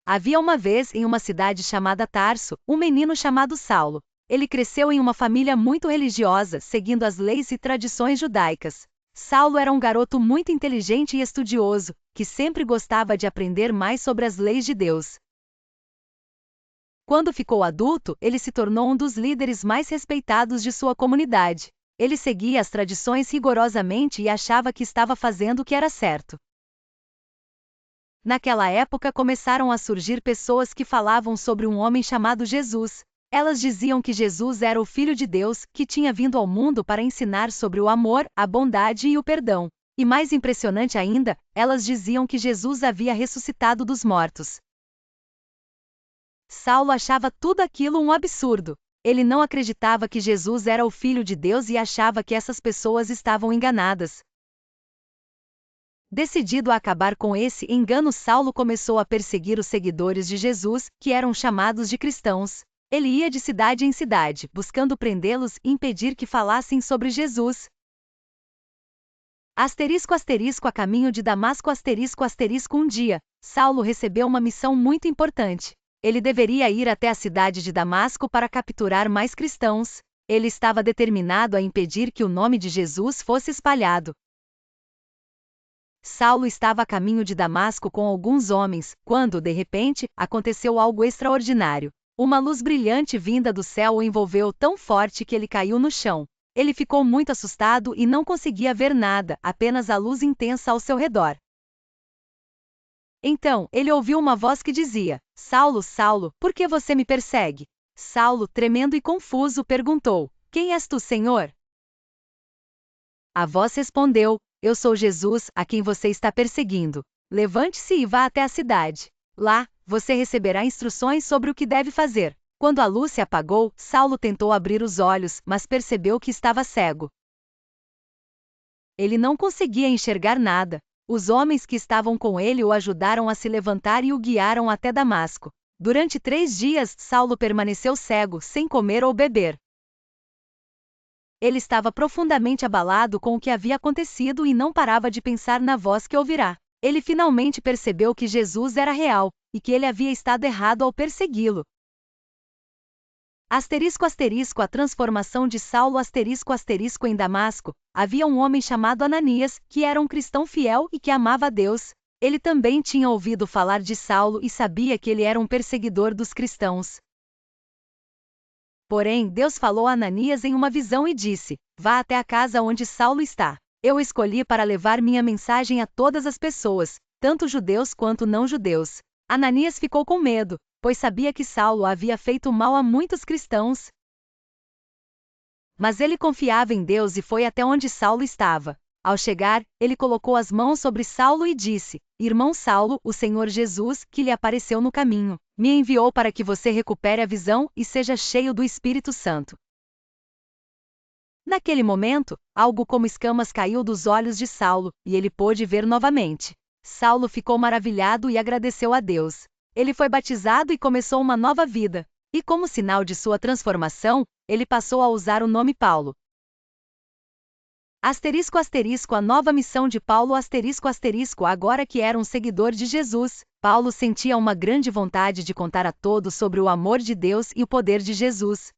Havia uma vez, em uma cidade chamada Tarso, um menino chamado Saulo. Ele cresceu em uma família muito religiosa, seguindo as leis e tradições judaicas. Saulo era um garoto muito inteligente e estudioso, que sempre gostava de aprender mais sobre as leis de Deus. Quando ficou adulto, ele se tornou um dos líderes mais respeitados de sua comunidade. Ele seguia as tradições rigorosamente e achava que estava fazendo o que era certo. Naquela época começaram a surgir pessoas que falavam sobre um homem chamado Jesus. Elas diziam que Jesus era o Filho de Deus, que tinha vindo ao mundo para ensinar sobre o amor, a bondade e o perdão. E mais impressionante ainda, elas diziam que Jesus havia ressuscitado dos mortos. Saulo achava tudo aquilo um absurdo. Ele não acreditava que Jesus era o Filho de Deus e achava que essas pessoas estavam enganadas. Decidido a acabar com esse engano, Saulo começou a perseguir os seguidores de Jesus, que eram chamados de cristãos. Ele ia de cidade em cidade, buscando prendê-los e impedir que falassem sobre Jesus. A caminho de Damasco um dia, Saulo recebeu uma missão muito importante. Ele deveria ir até a cidade de Damasco para capturar mais cristãos. Ele estava determinado a impedir que o nome de Jesus fosse espalhado. Saulo estava a caminho de Damasco com alguns homens, quando, de repente, aconteceu algo extraordinário. Uma luz brilhante vinda do céu o envolveu tão forte que ele caiu no chão. Ele ficou muito assustado e não conseguia ver nada, apenas a luz intensa ao seu redor. Então, ele ouviu uma voz que dizia: Saulo, Saulo, por que você me persegue? Saulo, tremendo e confuso, perguntou: Quem és tu, Senhor? A voz respondeu: Eu sou Jesus, a quem você está perseguindo. Levante-se e vá até a cidade. Lá, você receberá instruções sobre o que deve fazer. Quando a luz se apagou, Saulo tentou abrir os olhos, mas percebeu que estava cego. Ele não conseguia enxergar nada. Os homens que estavam com ele o ajudaram a se levantar e o guiaram até Damasco. Durante 3 dias, Saulo permaneceu cego, sem comer ou beber. Ele estava profundamente abalado com o que havia acontecido e não parava de pensar na voz que ouvirá. Ele finalmente percebeu que Jesus era real, e que ele havia estado errado ao persegui-lo. A transformação de Saulo em Damasco. Havia um homem chamado Ananias, que era um cristão fiel e que amava a Deus. Ele também tinha ouvido falar de Saulo e sabia que ele era um perseguidor dos cristãos. Porém, Deus falou a Ananias em uma visão e disse: Vá até a casa onde Saulo está. Eu o escolhi para levar minha mensagem a todas as pessoas, tanto judeus quanto não judeus. Ananias ficou com medo, pois sabia que Saulo havia feito mal a muitos cristãos. Mas ele confiava em Deus e foi até onde Saulo estava. Ao chegar, ele colocou as mãos sobre Saulo e disse: Irmão Saulo, o Senhor Jesus, que lhe apareceu no caminho, me enviou para que você recupere a visão e seja cheio do Espírito Santo. Naquele momento, algo como escamas caiu dos olhos de Saulo, e ele pôde ver novamente. Saulo ficou maravilhado e agradeceu a Deus. Ele foi batizado e começou uma nova vida. E como sinal de sua transformação, ele passou a usar o nome Paulo. A nova missão de Paulo agora que era um seguidor de Jesus, Paulo sentia uma grande vontade de contar a todos sobre o amor de Deus e o poder de Jesus.